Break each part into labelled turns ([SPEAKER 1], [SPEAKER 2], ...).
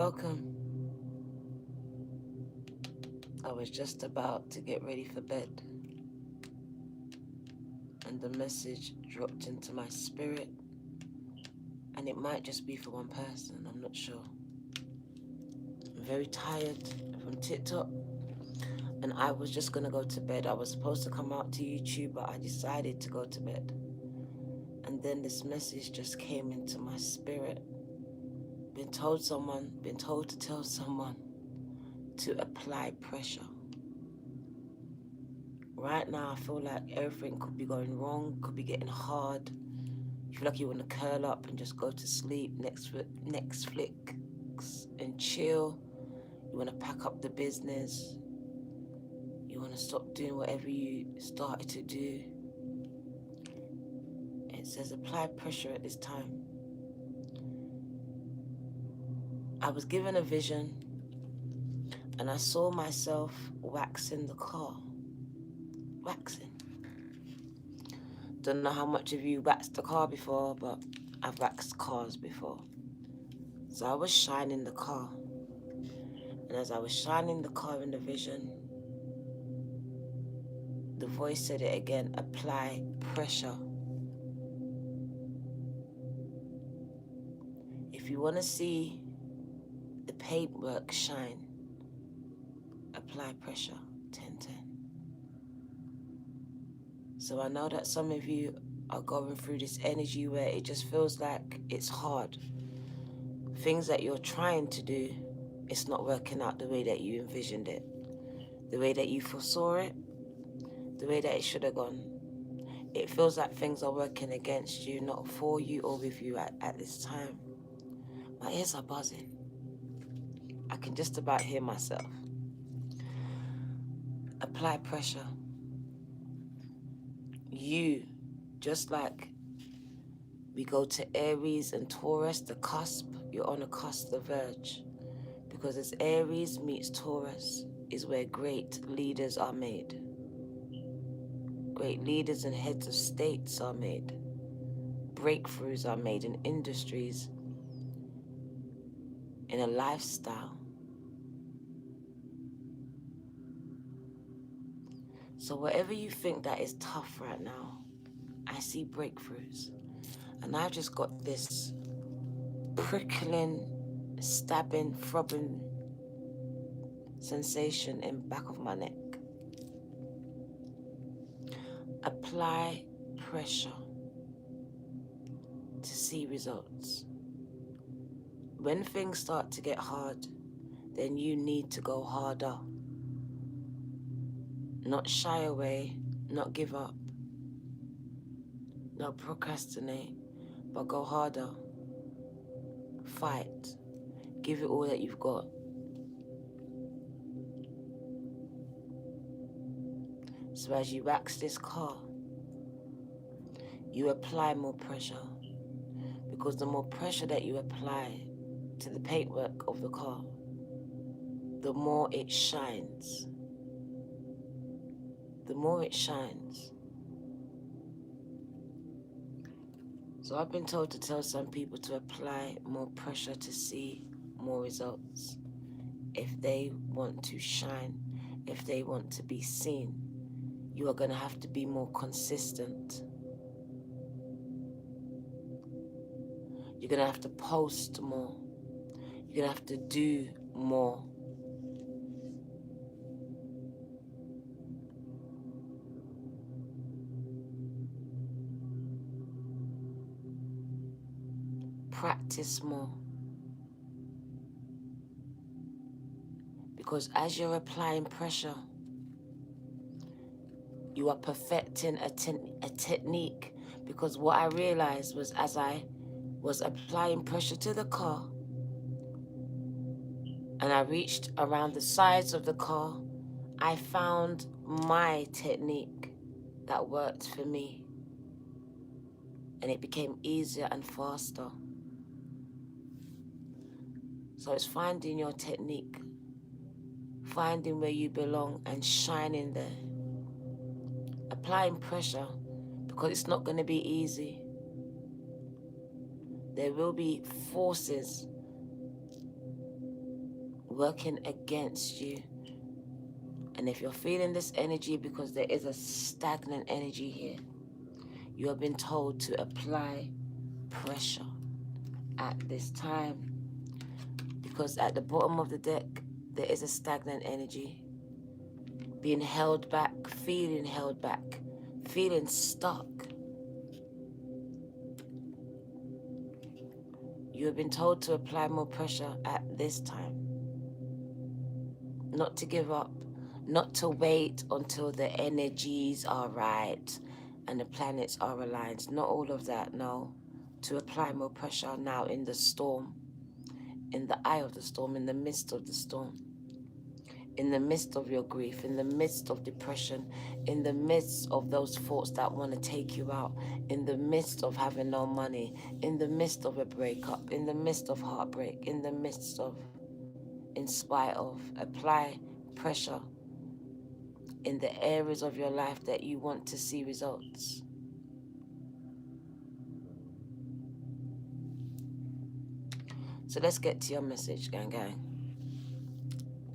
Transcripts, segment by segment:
[SPEAKER 1] Welcome. I was just about to get ready for bed, and the message dropped into my spirit, and it might just be for one person, I'm not sure. I'm very tired from TikTok, and I was just gonna go to bed. I was supposed to come out to YouTube, but I decided to go to bed. And then this message just came into my spirit. Been told to tell someone to apply pressure. Right now, I feel like everything could be going wrong, could be getting hard. You feel like you want to curl up and just go to sleep, Netflix and chill. You want to pack up the business. You want to stop doing whatever you started to do. It says apply pressure at this time. I was given a vision and I saw myself waxing the car. Waxing. Don't know how much of you waxed the car before, but I've waxed cars before. So I was shining the car. And as I was shining the car in the vision, the voice said it again, apply pressure. If you want to see the paintwork shine, apply pressure, 10-10. So I know that some of you are going through this energy where it just feels like it's hard. Things that you're trying to do, it's not working out the way that you envisioned it, the way that you foresaw it, the way that it should have gone. It feels like things are working against you, not for you or with you at this time. My ears are buzzing. I can just about hear myself. Apply pressure. You, just like we go to Aries and Taurus, the cusp, you're on the cusp, the verge. Because as Aries meets Taurus is where great leaders are made. Great leaders and heads of states are made. Breakthroughs are made in industries, in a lifestyle. So whatever you think that is tough right now, I see breakthroughs. And I've just got this prickling, stabbing, throbbing sensation in the back of my neck. Apply pressure to see results. When things start to get hard, then you need to go harder. Not shy away, not give up, not procrastinate, but go harder. Fight. Give it all that you've got. So as you wax this car, you apply more pressure. Because the more pressure that you apply to the paintwork of the car, the more it shines. The more it shines. So I've been told to tell some people to apply more pressure to see more results. If they want to shine, if they want to be seen, you are going to have to be more consistent. You're going to have to post more. You're going to have to do more. Practice more. Because as you're applying pressure, you are perfecting a technique. Because what I realized was as I was applying pressure to the car, and I reached around the sides of the car, I found my technique that worked for me. And it became easier and faster. So it's finding your technique, finding where you belong and shining there. Applying pressure, because it's not going to be easy. There will be forces working against you. And if you're feeling this energy, because there is a stagnant energy here, you have been told to apply pressure at this time, because at the bottom of the deck there is a stagnant energy, being held back, feeling stuck. You have been told to apply more pressure at this time, not to give up, not to wait until the energies are right and the planets are aligned. Not all of that, no. To apply more pressure now in the storm, in the eye of the storm, in the midst of the storm, in the midst of your grief, in the midst of depression, in the midst of those thoughts that want to take you out, in the midst of having no money, in the midst of a breakup, in the midst of heartbreak, in the midst of, in spite of. Apply pressure in the areas of your life that you want to see results. So let's get to your message, gang.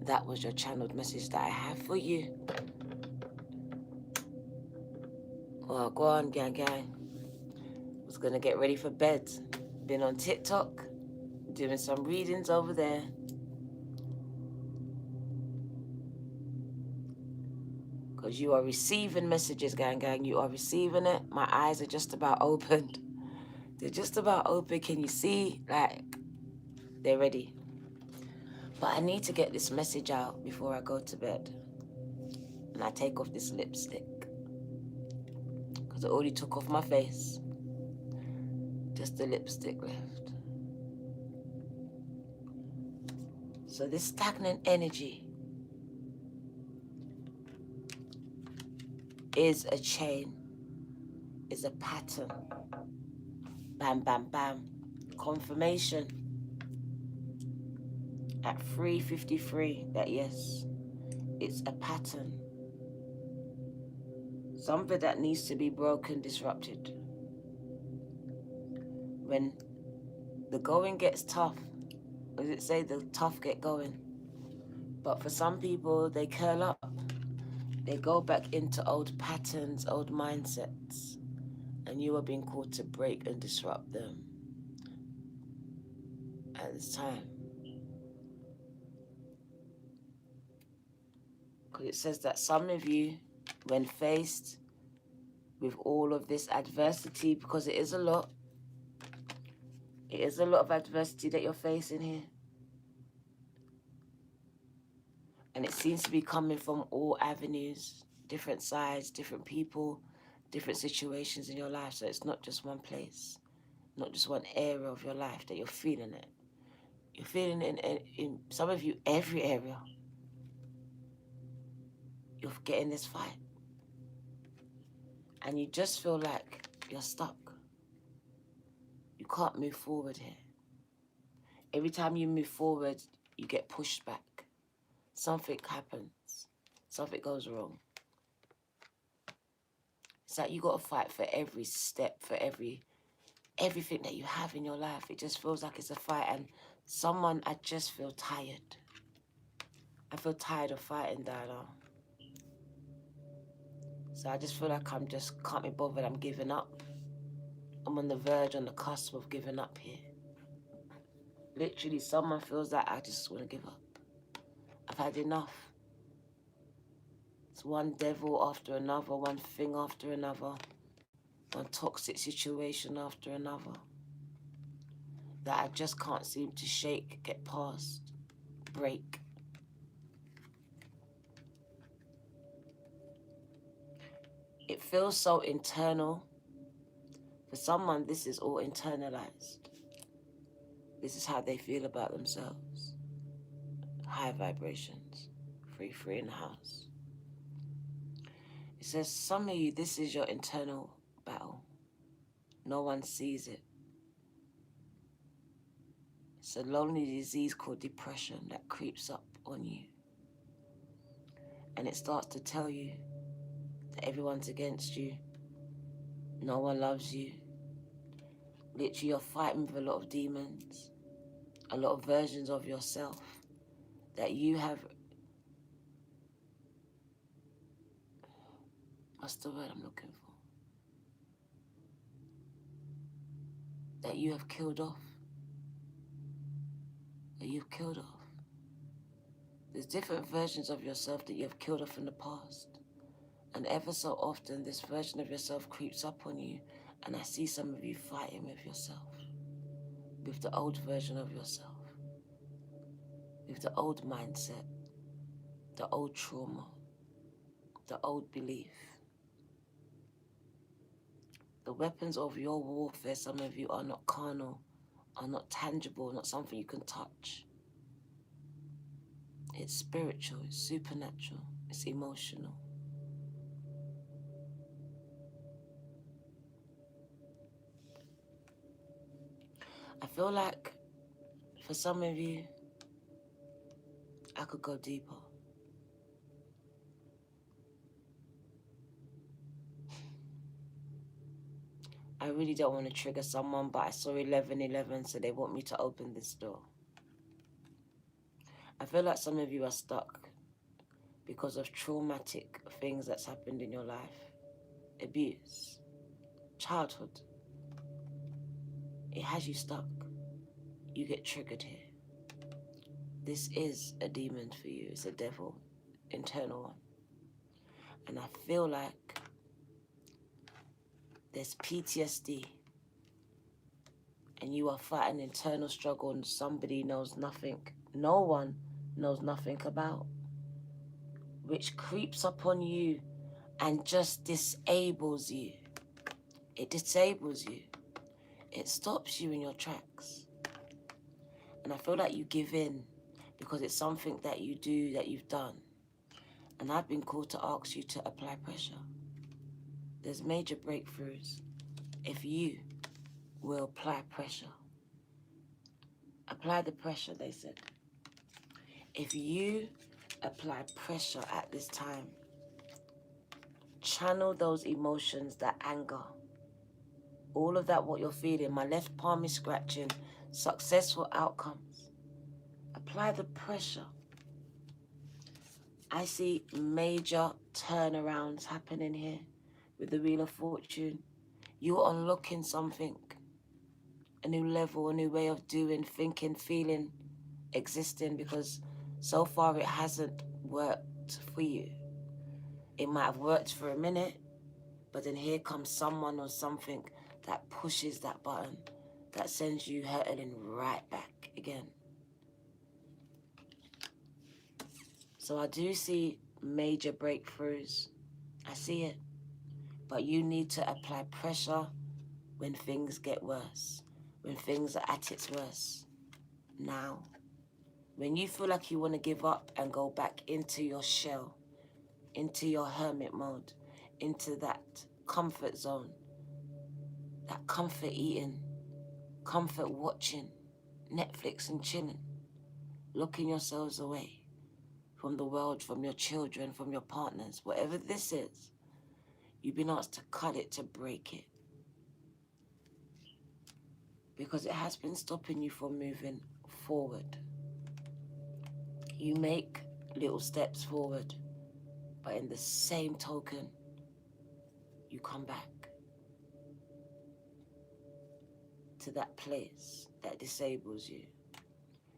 [SPEAKER 1] That was your channeled message that I have for you. Well, go on, gang. Was gonna get ready for bed. Been on TikTok, doing some readings over there. Because you are receiving messages, gang. You are receiving it. My eyes are just about opened. They're just about open. Can you see? Like, they're ready. But I need to get this message out before I go to bed. And I take off this lipstick, because I already took off my face. Just the lipstick left. So this stagnant energy is a chain, is a pattern. Bam, bam, bam. Confirmation at 3:53 that yes, it's a pattern. Something that needs to be broken, disrupted. When the going gets tough, as it say, the tough get going. But for some people, they curl up. They go back into old patterns, old mindsets. And you are being called to break and disrupt them at this time. Because it says that some of you, when faced with all of this adversity, because it is a lot of adversity that you're facing here. And it seems to be coming from all avenues, different sides, different people, different situations in your life. So it's not just one place, not just one area of your life that you're feeling it. You're feeling it in some of you, every area. You're getting this fight. And you just feel like you're stuck. You can't move forward here. Every time you move forward, you get pushed back. Something happens. Something goes wrong. It's like you got to fight for every step, for everything that you have in your life. It just feels like it's a fight. And I just feel tired. I feel tired of fighting, Dada. So I just feel like can't be bothered. I'm giving up. I'm on the verge, on the cusp of giving up here. Literally, someone feels like I just want to give up. I've had enough. It's one devil after another, one thing after another, one toxic situation after another that I just can't seem to shake, get past, break. It feels so internal. For someone, this is all internalized. This is how they feel about themselves. High vibrations. Free in the house. It says, some of you, this is your internal battle. No one sees it. It's a lonely disease called depression that creeps up on you. And it starts to tell you that everyone's against you. No one loves you. Literally, you're fighting with a lot of demons, a lot of versions of yourself that you have, what's the word I'm looking for? That you have killed off. That you've killed off. There's different versions of yourself that you have killed off in the past. And ever so often, this version of yourself creeps up on you, and I see some of you fighting with yourself, with the old version of yourself, with the old mindset, the old trauma, the old belief. The weapons of your warfare, some of you, are not carnal, are not tangible, not something you can touch. It's spiritual, it's supernatural, it's emotional. I feel like for some of you, I could go deeper. I really don't want to trigger someone, but I saw 11:11, so they want me to open this door. I feel like some of you are stuck because of traumatic things that's happened in your life. Abuse, childhood. It has you stuck. You get triggered here. This is a demon for you. It's a devil, internal one. And I feel like there's PTSD and you are fighting internal struggle and somebody knows nothing, no one knows nothing about, which creeps upon you and just disables you. It disables you. It stops you in your tracks. And I feel like you give in because it's something that you do, that you've done. And I've been called to ask you to apply pressure. There's major breakthroughs if you will apply pressure. Apply the pressure, they said. If you apply pressure at this time, channel those emotions, that anger, all of that, what you're feeling. My left palm is scratching, successful outcomes. Apply the pressure. I see major turnarounds happening here with the Wheel of Fortune. You're unlocking something, a new level, a new way of doing, thinking, feeling, existing, because so far it hasn't worked for you. It might have worked for a minute, but then here comes someone or something that pushes that button, that sends you hurtling right back again. So I do see major breakthroughs. I see it. But you need to apply pressure when things get worse, when things are at its worst. Now, when you feel like you want to give up and go back into your shell, into your hermit mode, into that comfort zone, that comfort eating, comfort watching Netflix and chilling, locking yourselves away from the world, from your children, from your partners, whatever this is, you've been asked to cut it, to break it. Because it has been stopping you from moving forward. You make little steps forward, but in the same token, you come back to that place that disables you,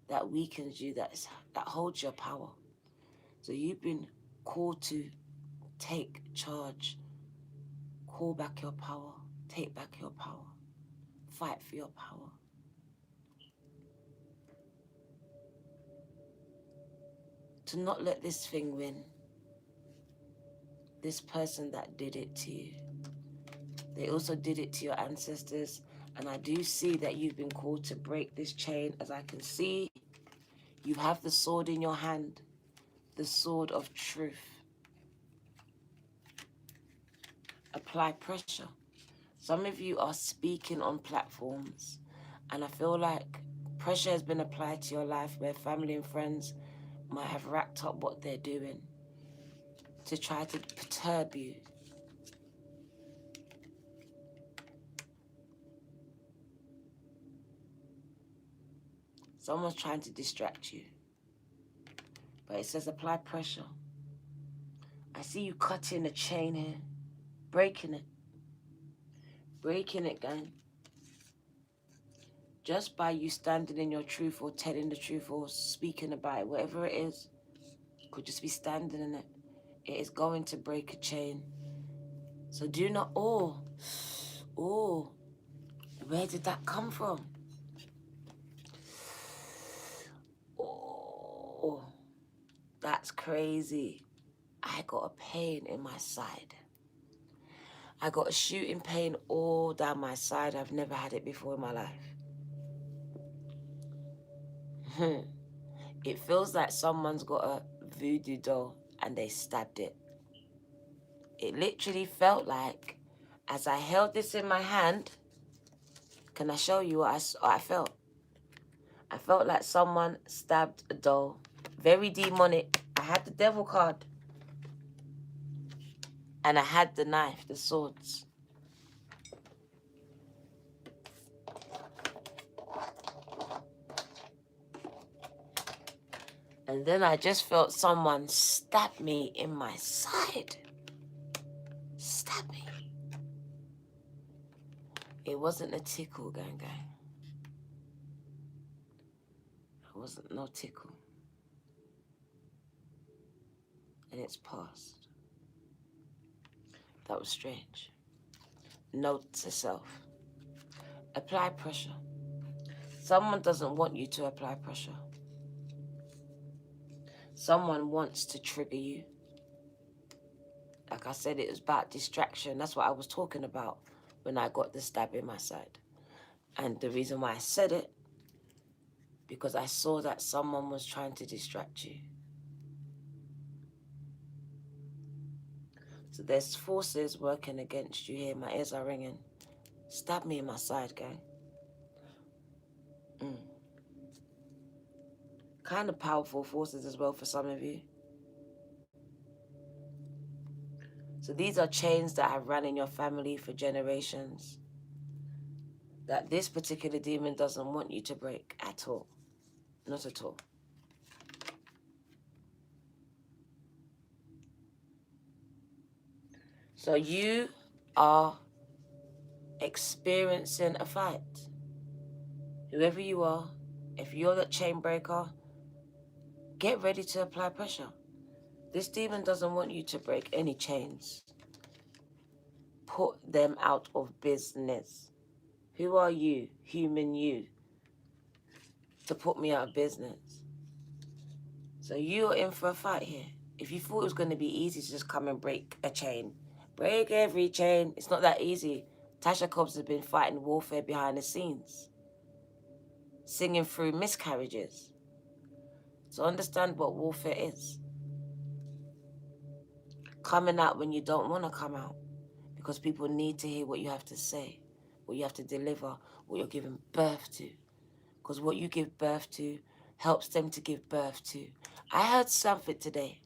[SPEAKER 1] that weakens you, that holds your power. So you've been called to take charge, call back your power, take back your power, fight for your power. To not let this thing win, this person that did it to you. They also did it to your ancestors, and I do see that you've been called to break this chain. As I can see, you have the sword in your hand, the sword of truth. Apply pressure. Some of you are speaking on platforms, and I feel like pressure has been applied to your life where family and friends might have racked up what they're doing to try to perturb you. Someone's trying to distract you. But it says apply pressure. I see you cutting a chain here, breaking it. Breaking it, gang. Just by you standing in your truth or telling the truth or speaking about it, whatever it is, could just be standing in it. It is going to break a chain. So do not, oh, where did that come from? Oh, that's crazy. I got a pain in my side. I got a shooting pain all down my side. I've never had it before in my life. It feels like someone's got a voodoo doll and they stabbed it. It literally felt like, as I held this in my hand, can I show you what I felt? I felt like someone stabbed a doll. Very demonic. I had the devil card. And I had the knife, the swords. And then I just felt someone stab me in my side. Stab me. It wasn't a tickle, gang. It wasn't no tickle. And it's past. That was strange. Note to self. Apply pressure. Someone doesn't want you to apply pressure. Someone wants to trigger you. Like I said, it was about distraction. That's what I was talking about when I got the stab in my side. And the reason why I said it, because I saw that someone was trying to distract you. So there's forces working against you here. My ears are ringing. Stab me in my side, gang. Kind of powerful forces as well for some of you. So these are chains that have run in your family for generations, that this particular demon doesn't want you to break at all. Not at all. So you are experiencing a fight. Whoever you are, if you're that chain breaker, get ready to apply pressure. This demon doesn't want you to break any chains. Put them out of business. Who are you, human you, to put me out of business? So you're in for a fight here. If you thought it was going to be easy to just come and break a chain, break every chain, it's not that easy. Tasha Cobbs has been fighting warfare behind the scenes, singing through miscarriages. So understand what warfare is. Coming out when you don't want to come out, because people need to hear what you have to say, what you have to deliver, what you're giving birth to. Because what you give birth to helps them to give birth to. I heard something today,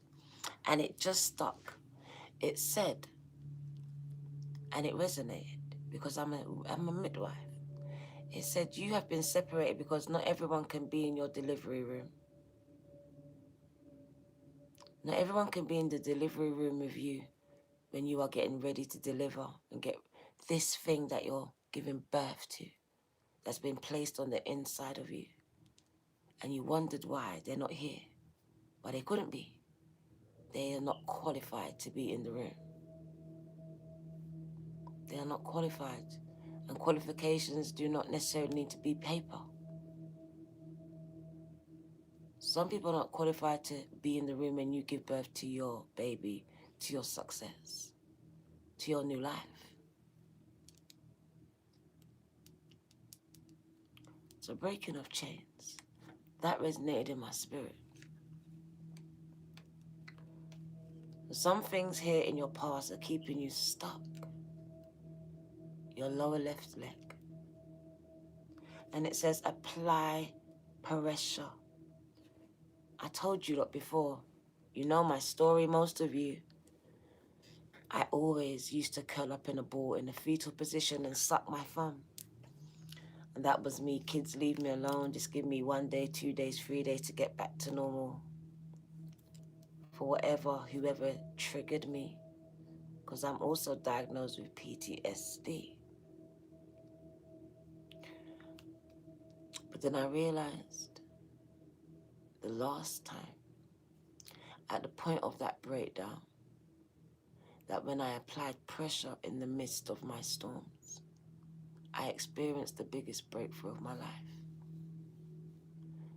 [SPEAKER 1] and it just stuck. It said, and it resonated, because I'm a midwife. It said, you have been separated because not everyone can be in your delivery room. Not everyone can be in the delivery room with you when you are getting ready to deliver and get this thing that you're giving birth to, that's been placed on the inside of you. And you wondered why they're not here. But they couldn't be. They are not qualified to be in the room. They are not qualified. And qualifications do not necessarily need to be paper. Some people are not qualified to be in the room when you give birth to your baby, to your success, to your new life. So breaking of chains, that resonated in my spirit. Some things here in your past are keeping you stuck. Your lower left leg. And it says apply pressure. I told you that before. You know my story, most of you. I always used to curl up in a ball in a fetal position and suck my thumb. And that was me. Kids, leave me alone. Just give me 1 day, 2 days, 3 days to get back to normal. for whoever triggered me, because I'm also diagnosed with PTSD. But then I realized the last time, at the point of that breakdown, that when I applied pressure in the midst of my storms, I experienced the biggest breakthrough of my life.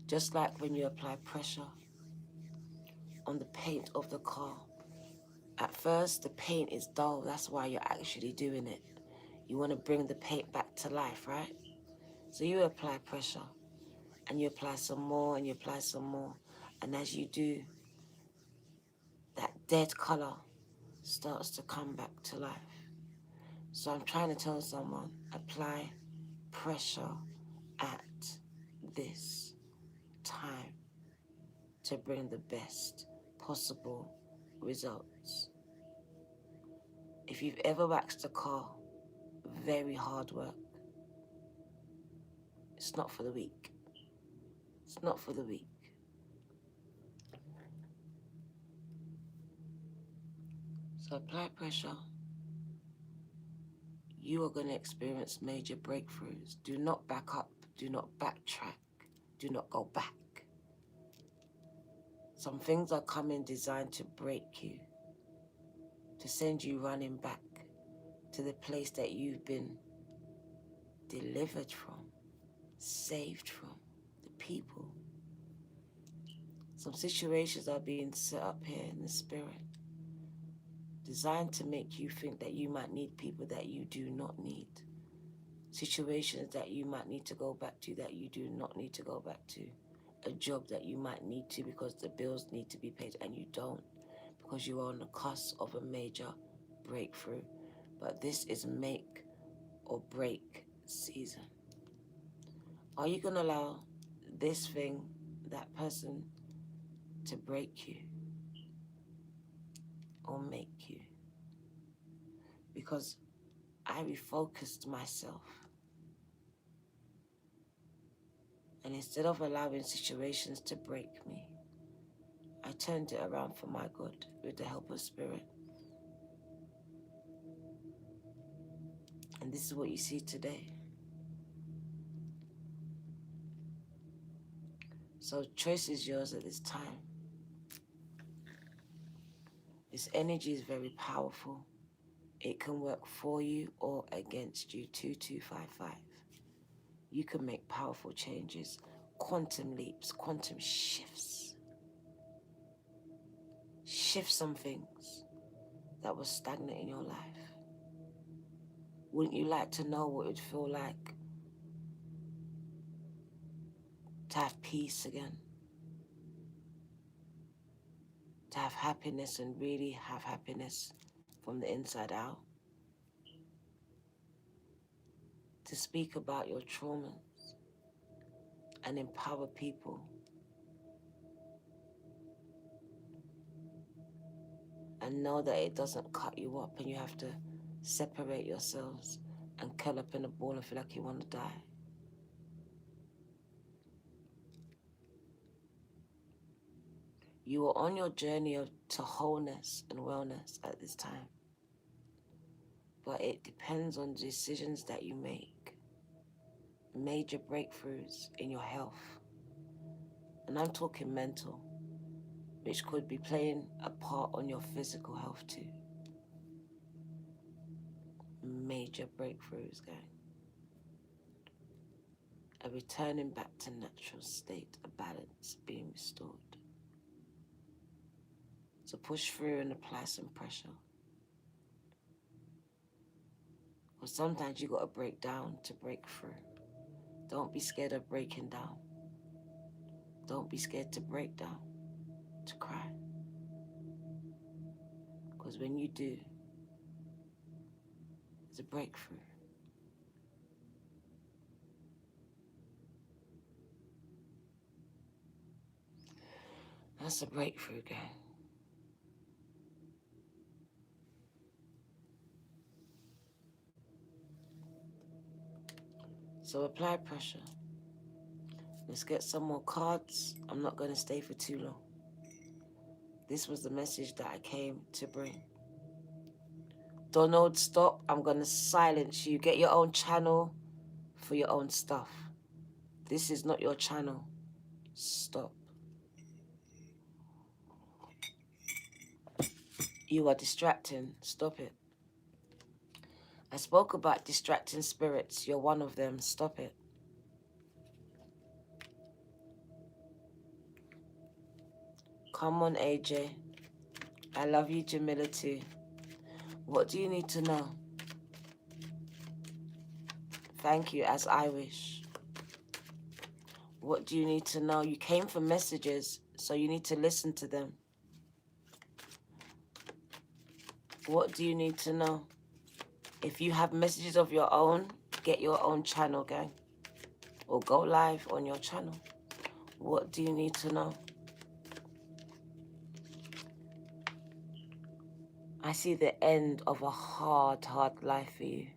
[SPEAKER 1] Just like when you apply pressure on the paint of the car, at first the paint is dull, that's why you're actually doing it. You want to bring the paint back to life, right? So you apply pressure, and you apply some more, and you apply some more, and as you do, that dead color starts to come back to life. So I'm trying to tell someone, apply pressure at this time to bring the best possible results. If you've ever waxed a car, very hard work. It's not for the weak. It's not for the weak. So apply pressure. You are going to experience major breakthroughs. Do not back up. Do not backtrack. Do not go back. Some things are coming designed to break you, to send you running back to the place that you've been delivered from, saved from, the people. Some situations are being set up here in the spirit, designed to make you think that you might need people that you do not need. Situations that you might need to go back to that you do not need to go back to. A job that you might need to because the bills need to be paid and you don't, because you are on the cusp of a major breakthrough. But this is make or break season. Are you going to allow this thing, that person, to break you or make you? Because I refocused myself, and instead of allowing situations to break me, I turned it around for my good with the help of Spirit. And this is what you see today. So choice is yours at this time. This energy is very powerful. It can work for you or against you. 2255. You can make powerful changes, quantum leaps, quantum shifts. Shift some things that were stagnant in your life. Wouldn't you like to know what it would feel like to have peace again? To have happiness and really have happiness from the inside out? To speak about your traumas and empower people? And know that it doesn't cut you up and you have to separate yourselves and curl up in a ball and feel like you want to die? You are on your journey to wholeness and wellness at this time. But it depends on the decisions that you make. Major breakthroughs in your health. And I'm talking mental, which could be playing a part on your physical health too. Major breakthroughs, gang. A returning back to natural state, a balance being restored. So push through and apply some pressure. Because sometimes you got to break down to break through. Don't be scared of breaking down. Don't be scared to break down, to cry. Because when you do, it's a breakthrough. That's a breakthrough, gang. So apply pressure. Let's get some more cards. I'm not going to stay for too long. This was the message that I came to bring. Donald, stop. I'm going to silence you. Get your own channel for your own stuff. This is not your channel. Stop. You are distracting. Stop it. I spoke about distracting spirits. You're one of them. Stop it. Come on, AJ. I love you, Jamila, too. What do you need to know? Thank you, as I wish. What do you need to know? You came for messages, so you need to listen to them. What do you need to know? If you have messages of your own, get your own channel, gang. Or go live on your channel. What do you need to know? I see the end of a hard, hard life for you.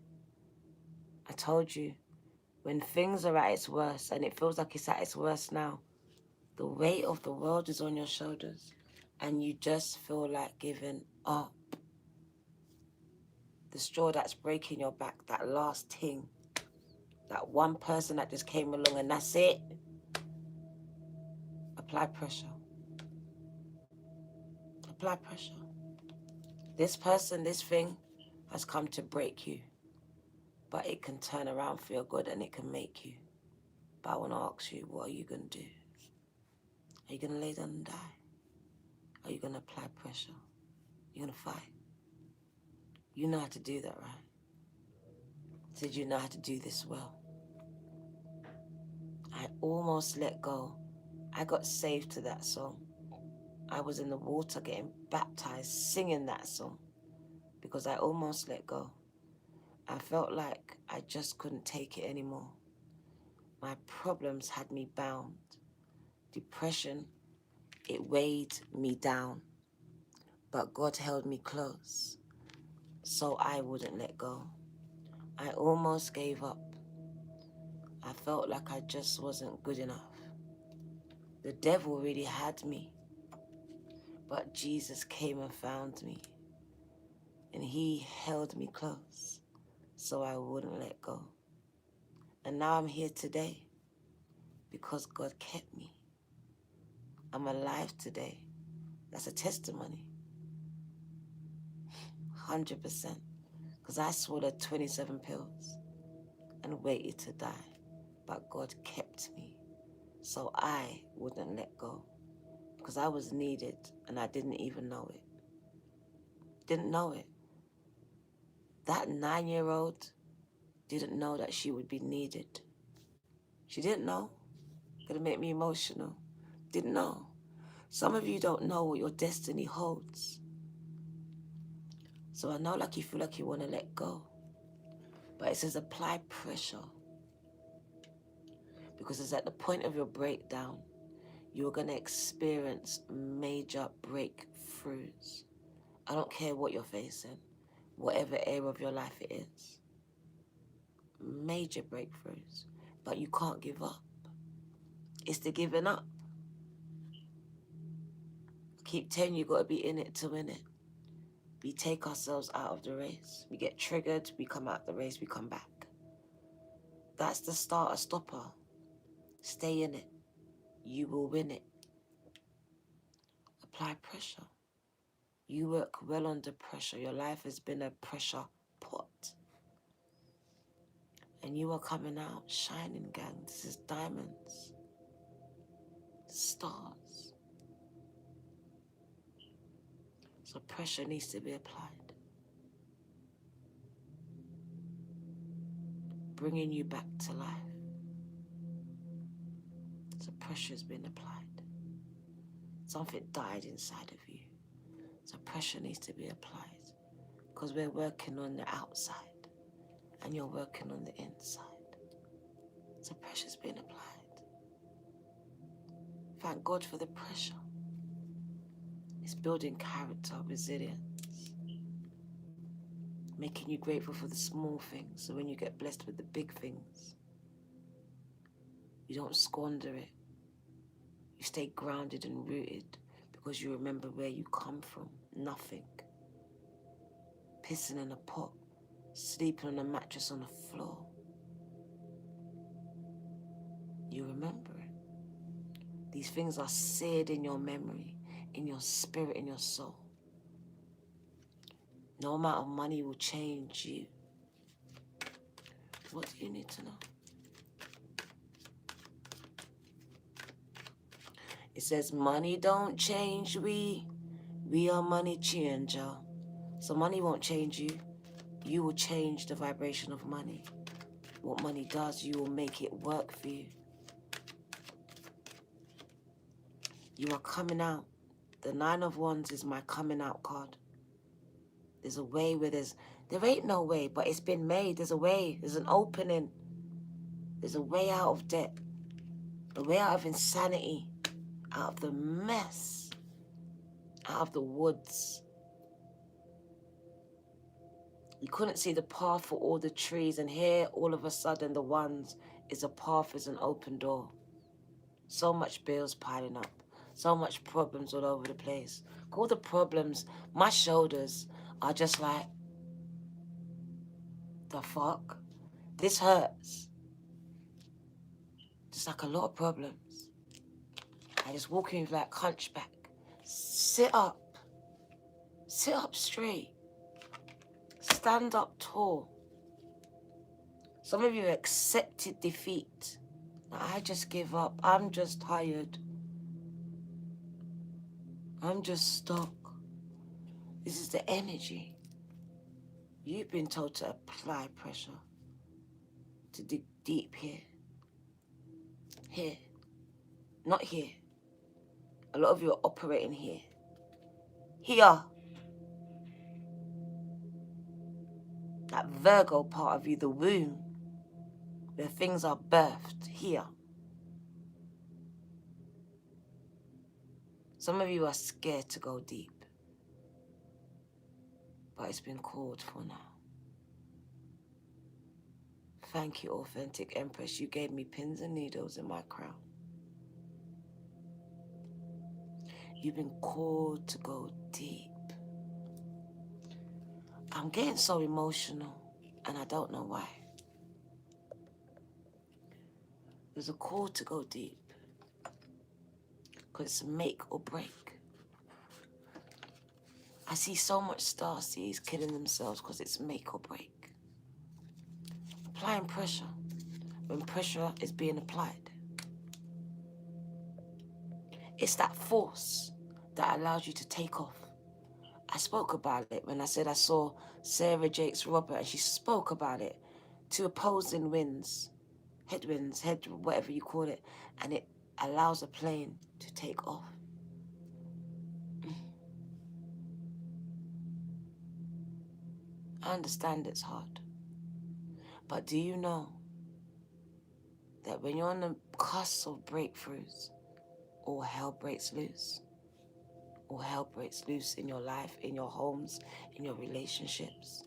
[SPEAKER 1] I told you, when things are at its worst, and it feels like it's at its worst now, the weight of the world is on your shoulders, and you just feel like giving up. The straw that's breaking your back, that last thing, that one person that just came along and that's it. Apply pressure. Apply pressure. This person, this thing has come to break you, but it can turn around for your good and it can make you. But I want to ask you, what are you going to do? Are you going to lay down and die? Are you going to apply pressure? You're going to fight? You know how to do that, right? Said you know how to do this well. I almost let go. I got saved to that song. I was in the water getting baptized singing that song because I almost let go. I felt like I just couldn't take it anymore. My problems had me bound. Depression, it weighed me down. But God held me close, so I wouldn't let go. I almost gave up. I felt like I just wasn't good enough. The devil really had me, but Jesus came and found me, and he held me close, so I wouldn't let go. And now I'm here today because God kept me. I'm alive today. That's a testimony. 100%. Because I swallowed 27 pills and waited to die. But God kept me, so I wouldn't let go. Because I was needed and I didn't even know it. Didn't know it. That 9-year-old didn't know that she would be needed. She didn't know. Gonna make me emotional. Didn't know. Some of you don't know what your destiny holds. So I know like you feel like you want to let go. But it says apply pressure. Because it's at the point of your breakdown, you're going to experience major breakthroughs. I don't care what you're facing, whatever area of your life it is. Major breakthroughs. But you can't give up. It's the giving up. Keep telling you, got to be in it to win it. We take ourselves out of the race. We get triggered, we come out of the race, we come back. That's the starter stopper. Stay in it. You will win it. Apply pressure. You work well under pressure. Your life has been a pressure pot. And you are coming out shining, gang. This is diamonds. Stars. So pressure needs to be applied. Bringing you back to life. So pressure has been applied. Something died inside of you. So pressure needs to be applied. Because we're working on the outside. And you're working on the inside. So pressure's been applied. Thank God for the pressure. It's building character, resilience. Making you grateful for the small things. So when you get blessed with the big things, you don't squander it. You stay grounded and rooted because you remember where you come from. Nothing. Pissing in a pot, sleeping on a mattress on the floor. You remember it. These things are seared in your memory, in your spirit, in your soul. No amount of money will change you. What do you need to know? It says money don't change we are money changer. So money won't change you. You will change the vibration of money. What money does, you will make it work for you. You are coming out. The 9 of Wands is my coming out card. There's a way where there ain't no way, but it's been made. There's a way. There's an opening. There's a way out of debt. A way out of insanity. Out of the mess. Out of the woods. You couldn't see the path for all the trees, and here, all of a sudden, the Wands is a path, is an open door. So much bills piling up. So much problems all over the place. All the problems, my shoulders are just like, the fuck? This hurts. Just like a lot of problems. I just walk in like hunchback. Sit up. Sit up straight. Stand up tall. Some of you accepted defeat. I just give up. I'm just tired. I'm just stuck. This is the energy. You've been told to apply pressure. To dig deep here. Here. Not here. A lot of you are operating here. Here. That Virgo part of you, the womb, where things are birthed. Here. Some of you are scared to go deep. But it's been called for now. Thank you, Authentic Empress. You gave me pins and needles in my crown. You've been called to go deep. I'm getting so emotional, and I don't know why. There's a call to go deep. Because it's make or break. I see so much starseeds killing themselves because it's make or break. Applying pressure when pressure is being applied. It's that force that allows you to take off. I spoke about it when I said I saw Sarah Jakes Robert, and she spoke about it. 2 opposing winds, headwinds, whatever you call it, and it allows a plane to take off. I understand it's hard. But do you know that when you're on the cusp of breakthroughs, all hell breaks loose? All hell breaks loose in your life, in your homes, in your relationships.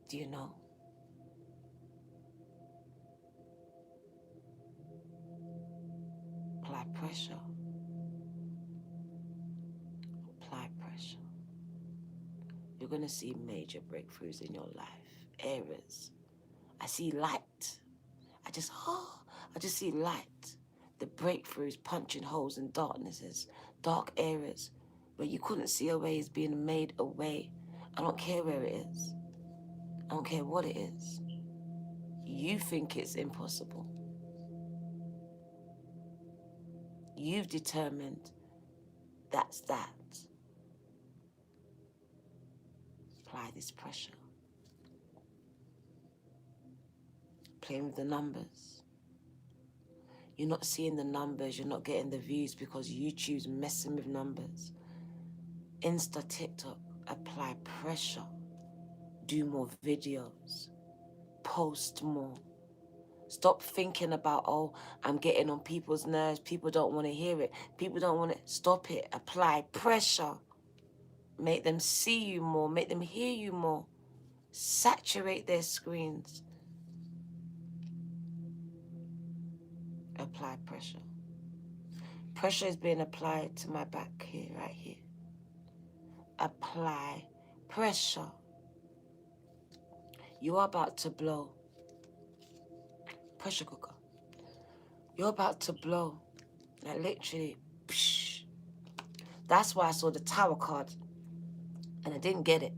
[SPEAKER 1] Do you know? Apply pressure. Apply pressure. You're going to see major breakthroughs in your life. Areas. I see light. I just see light. The breakthroughs punching holes in darknesses, dark areas where you couldn't see a way is being made a way. I don't care where it is. I don't care what it is. You think it's impossible. You've determined that's that. Apply this pressure. Playing with the numbers. You're not seeing the numbers, you're not getting the views because YouTube's messing with numbers. Insta, TikTok, apply pressure. Do more videos. Post more. Stop thinking about, oh, I'm getting on people's nerves. People don't want to hear it. People don't want to. Stop it. Apply pressure. Make them see you more. Make them hear you more. Saturate their screens. Apply pressure. Pressure is being applied to my back here, right here. apply pressure. You are about to blow. Pressure cooker. You're about to blow. Like literally, psh. That's why I saw the Tower card and I didn't get it.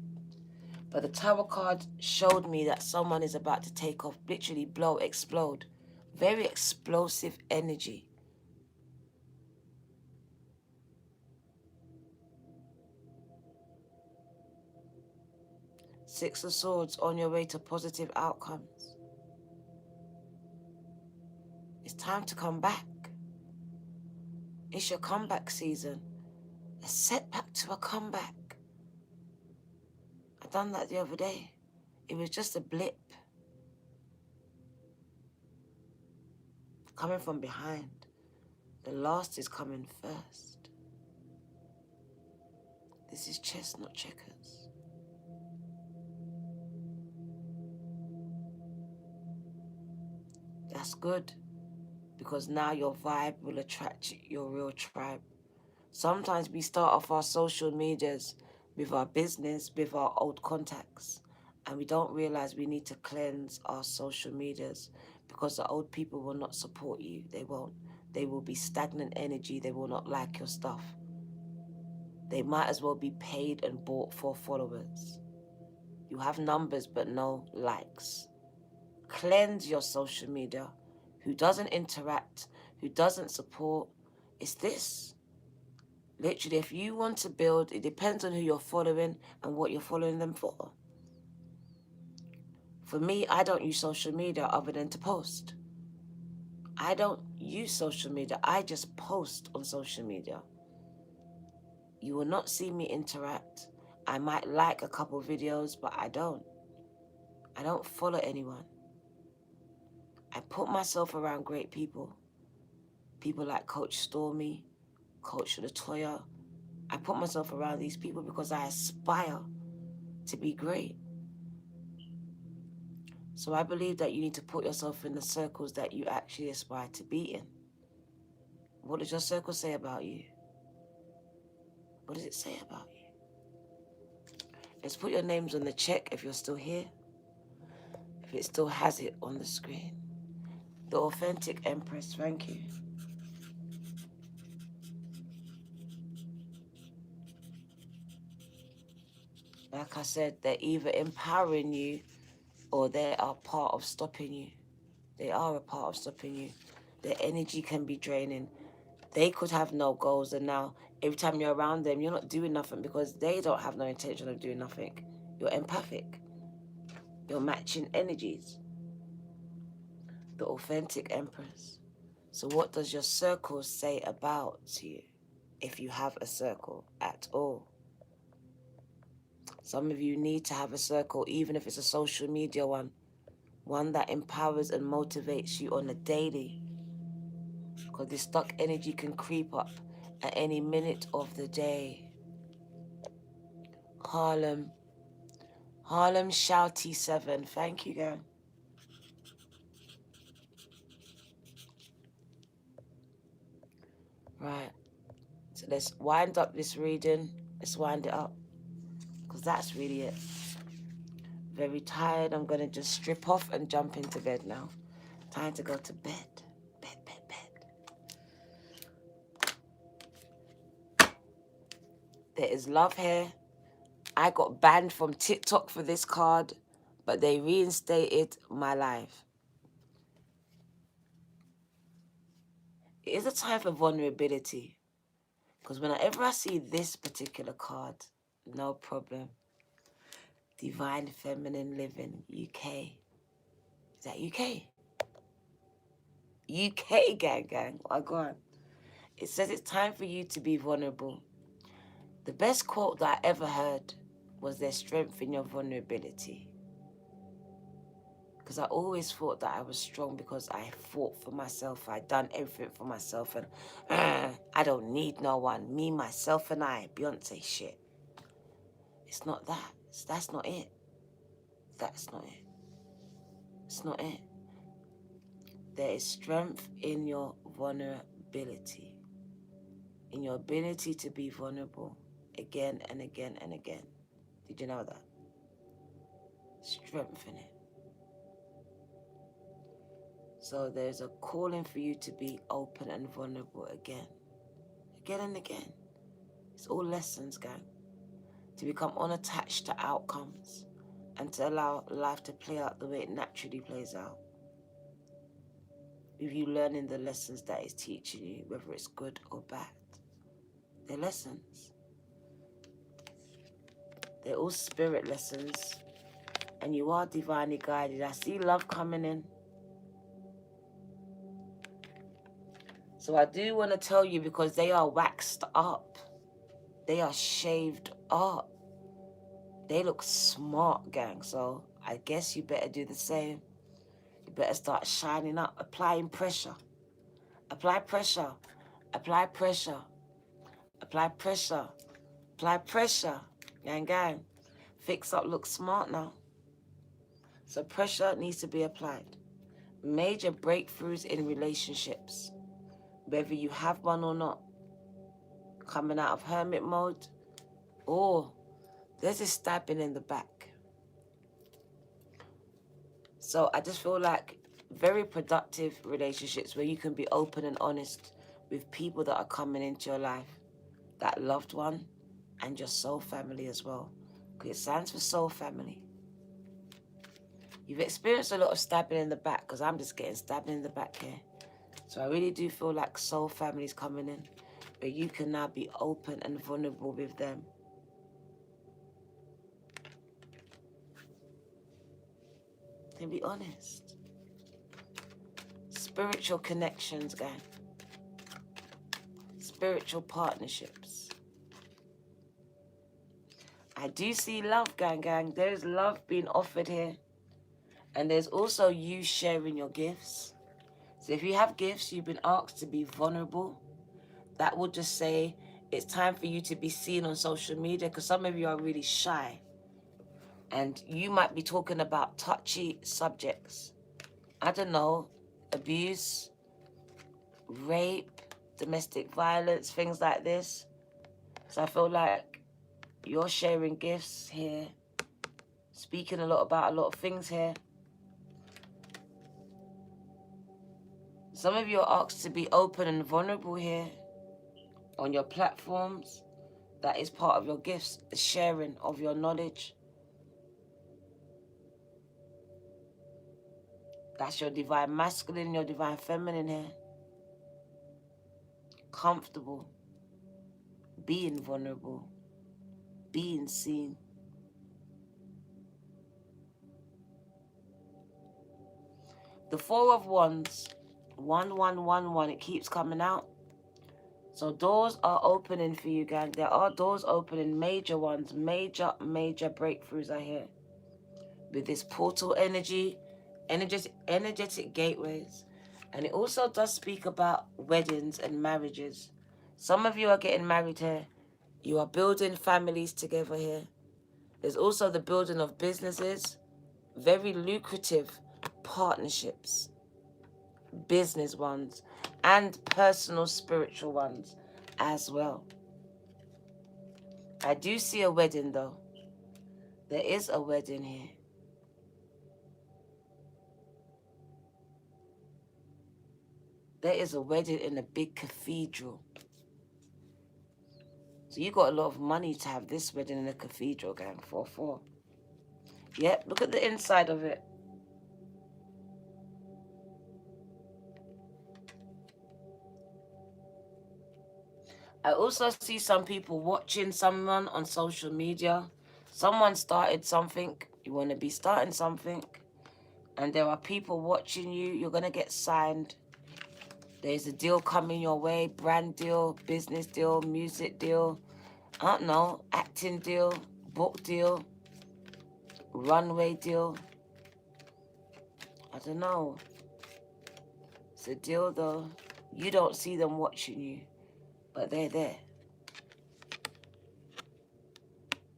[SPEAKER 1] But the Tower card showed me that someone is about to take off, literally blow, explode. Very explosive energy. Six of Swords, on your way to positive outcomes. It's time to come back. It's your comeback season. A setback to a comeback. I done that the other day. It was just a blip. Coming from behind. The last is coming first. This is chess, not checkers. That's good, because now your vibe will attract your real tribe. Sometimes we start off our social medias with our business, with our old contacts, and we don't realize we need to cleanse our social medias, because the old people will not support you. They won't. They will be stagnant energy. They will not like your stuff. They might as well be paid and bought for followers. You have numbers but no likes. Cleanse your social media. Who doesn't interact, who doesn't support, it's this. Literally, if you want to build, it depends on who you're following and what you're following them for. For me, I don't use social media other than to post. I don't use social media. I just post on social media. You will not see me interact. I might like a couple videos, but I don't. I don't follow anyone. I put myself around great people. People like Coach Stormy, Coach Latoya. I put myself around these people because I aspire to be great. So I believe that you need to put yourself in the circles that you actually aspire to be in. What does your circle say about you? What does it say about you? Let's put your names on the check if you're still here. If it still has it on the screen. The Authentic Empress, thank you. Like I said, they're either empowering you or they are part of stopping you. They are a part of stopping you. Their energy can be draining. They could have no goals, and now every time you're around them, you're not doing nothing because they don't have no intention of doing nothing. You're empathic. You're matching energies. The Authentic Empress. So what does your circle say about you, if you have a circle at all? Some of you need to have a circle, even if it's a social media one that empowers and motivates you on a daily. Because this stuck energy can creep up at any minute of the day. Harlem Shouty 7. Thank you, girl. Right. So let's wind up this reading. Let's wind it up. Because that's really it. Very tired. I'm going to just strip off and jump into bed now. Time to go to bed. Bed, bed, bed. There is love here. I got banned from TikTok for this card, but they reinstated my life. It is a time for vulnerability. Because whenever I see this particular card, no problem. Divine Feminine Living, UK. Is that UK? UK, gang. Oh, go on. It says it's time for you to be vulnerable. The best quote that I ever heard was, there's strength in your vulnerability. Because I always thought that I was strong because I fought for myself. I'd done everything for myself, and I don't need no one. Me, myself, and I. Beyonce shit. It's not that. That's not it. That's not it. It's not it. There is strength in your vulnerability. In your ability to be vulnerable. again and again and again. Did you know that? Strengthen it. So there's a calling for you to be open and vulnerable again. Again and again. It's all lessons, gang. To become unattached to outcomes and to allow life to play out the way it naturally plays out. With you learning the lessons that it's teaching you, whether it's good or bad. They're lessons. They're all spirit lessons. And you are divinely guided. I see love coming in. So I do want to tell you, because they are waxed up. They are shaved up. They look smart, gang. So I guess you better do the same. You better start shining up, applying pressure. Apply pressure. Apply pressure. Apply pressure. Apply pressure. Gang, gang. Fix up, look smart now. So pressure needs to be applied. Major breakthroughs in relationships, whether you have one or not. Coming out of hermit mode, or there's this stabbing in the back. So I just feel like very productive relationships where you can be open and honest with people that are coming into your life, that loved one, and your soul family as well. Because it stands for soul family. You've experienced a lot of stabbing in the back, because I'm just getting stabbed in the back here. So I really do feel like soul family is coming in, where you can now be open and vulnerable with them. And be honest. Spiritual connections, gang. Spiritual partnerships. I do see love, gang, gang. There's love being offered here. And there's also you sharing your gifts. So if you have gifts, you've been asked to be vulnerable. That will just say it's time for you to be seen on social media, because some of you are really shy. And you might be talking about touchy subjects. I don't know, abuse, rape, domestic violence, things like this. So I feel like you're sharing gifts here, speaking a lot about a lot of things here. Some of you are asked to be open and vulnerable here on your platforms. That is part of your gifts, the sharing of your knowledge. That's your divine masculine, your divine feminine here. Comfortable. Being vulnerable. Being seen. The Four of Wands. 1111. It keeps coming out. So doors are opening for you, gang. There are doors opening. Major ones. Major breakthroughs are here. With this portal energy. Energetic gateways. And it also does speak about weddings and marriages. Some of you are getting married here. You are building families together here. There's also the building of businesses. Very lucrative partnerships. Business ones. And personal spiritual ones as well. I do see a wedding though. There is a wedding here. There is a wedding in a big cathedral. So you got a lot of money to have this wedding in a cathedral, gang. 4-4. Yep, look at the inside of it. I also see some people watching someone on social media. Someone started something. You want to be starting something. And there are people watching you. You're going to get signed. There's a deal coming your way. Brand deal, business deal, music deal. I don't know. Acting deal, book deal, runway deal. I don't know. It's a deal though. You don't see them watching you, but they're there.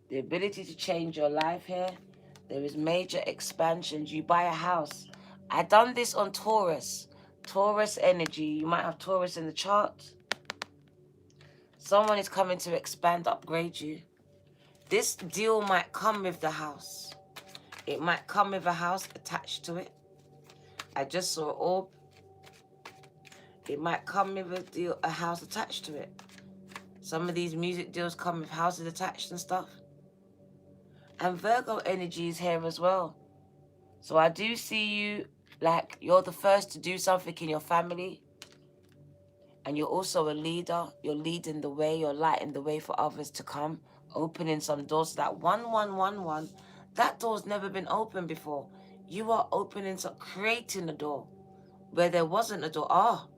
[SPEAKER 1] The ability to change your life here. There is major expansions. You buy a house. I done this on Taurus. Taurus energy. You might have Taurus in the chart. Someone is coming to expand, upgrade you. This deal might come with the house. It might come with a house attached to it. I just saw an orb. It might come with a house attached to it. Some of these music deals come with houses attached and stuff. And Virgo energy is here as well. So I do see you like you're the first to do something in your family. And you're also a leader. You're leading the way. You're lighting the way for others to come. Opening some doors. That 1111, that door's never been opened before. You are opening, creating a door where there wasn't a door.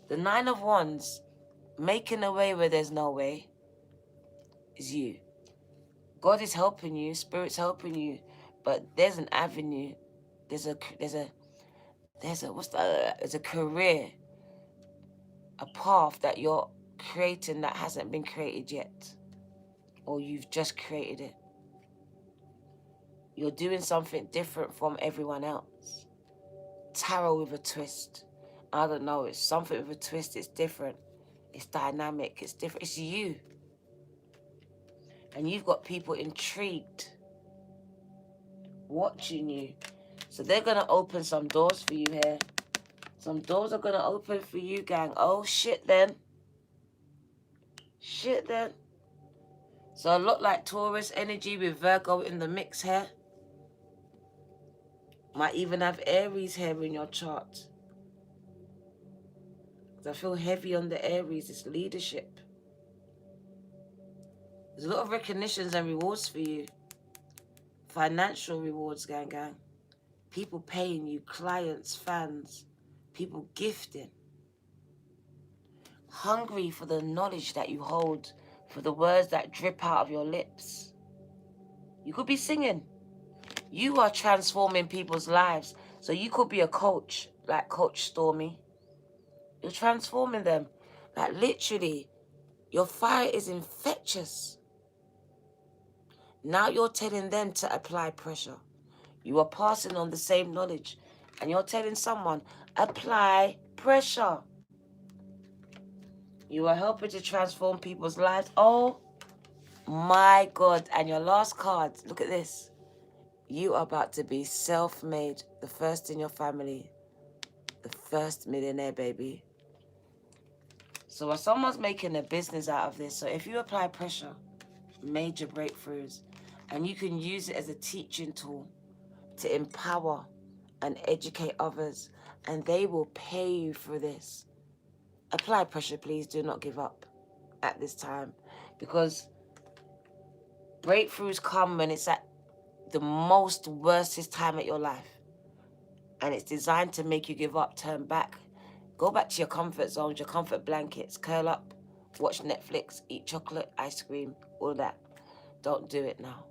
[SPEAKER 1] The 9 of Wands, making a way where there's no way, is you. God is helping you. Spirit's helping you. But there's an avenue. There's a career, a path that you're creating that hasn't been created yet, or you've just created it. You're doing something different from everyone else. Tarot with a twist. I don't know, it's something with a twist. It's different. It's dynamic. It's different. It's you. And you've got people intrigued, watching you. So they're going to open some doors for you here. Some doors are going to open for you, gang. Oh, shit then. Shit then. So I look like Taurus energy with Virgo in the mix here. Might even have Aries here in your chart. I feel heavy on the Aries. It's leadership. There's a lot of recognitions and rewards for you. Financial rewards, gang. People paying you, clients, fans, people gifting. Hungry for the knowledge that you hold, for the words that drip out of your lips. You could be singing. You are transforming people's lives. So you could be a coach, like Coach Stormy. You're transforming them. Like literally, your fire is infectious. Now you're telling them to apply pressure. You are passing on the same knowledge. And you're telling someone, apply pressure. You are helping to transform people's lives. Oh my God. And your last card, look at this. You are about to be self-made, the first in your family, the first millionaire, baby. So someone's making a business out of this. So if you apply pressure, major breakthroughs, and you can use it as a teaching tool to empower and educate others, and they will pay you for this. Apply pressure, please. Do not give up at this time, because breakthroughs come when it's at the most worstest time of your life, and it's designed to make you give up, turn back, go back to your comfort zones, your comfort blankets, curl up, watch Netflix, eat chocolate, ice cream, all that. Don't do it now.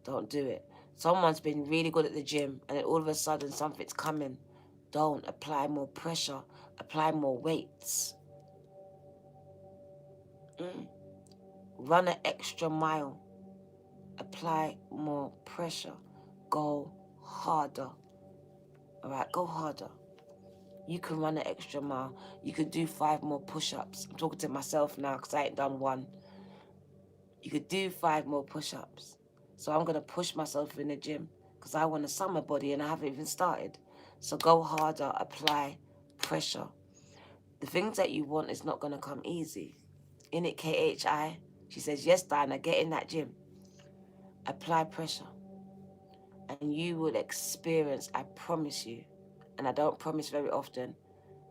[SPEAKER 1] Don't do it. Someone's been really good at the gym, and then all of a sudden something's coming. Don't apply more pressure. Apply more weights. Run an extra mile. Apply more pressure. Go harder. All right, go harder. You can run an extra mile. You could do 5 more push-ups. I'm talking to myself now because I ain't done one. You could do 5 more push-ups. So I'm going to push myself in the gym because I want a summer body and I haven't even started. So go harder. Apply pressure. The things that you want is not going to come easy. In it, KHI, she says, yes, Diana, get in that gym. Apply pressure. And you will experience, I promise you, and I don't promise very often,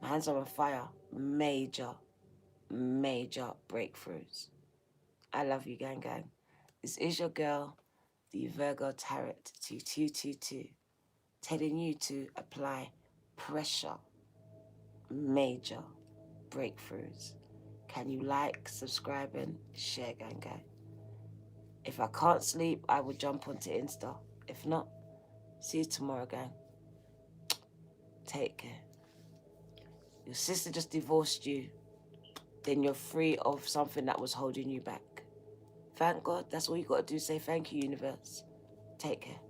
[SPEAKER 1] my hands are on fire, major breakthroughs. I love you, gang. This is your girl, the Virgo Tarot 2222, telling you to apply pressure, major breakthroughs. Can you like, subscribe, and share, gang? If I can't sleep, I will jump onto Insta. If not, see you tomorrow, gang. Take care. Your sister just divorced you. Then you're free of something that was holding you back. Thank God. That's all you got to do. Say thank you, universe. Take care.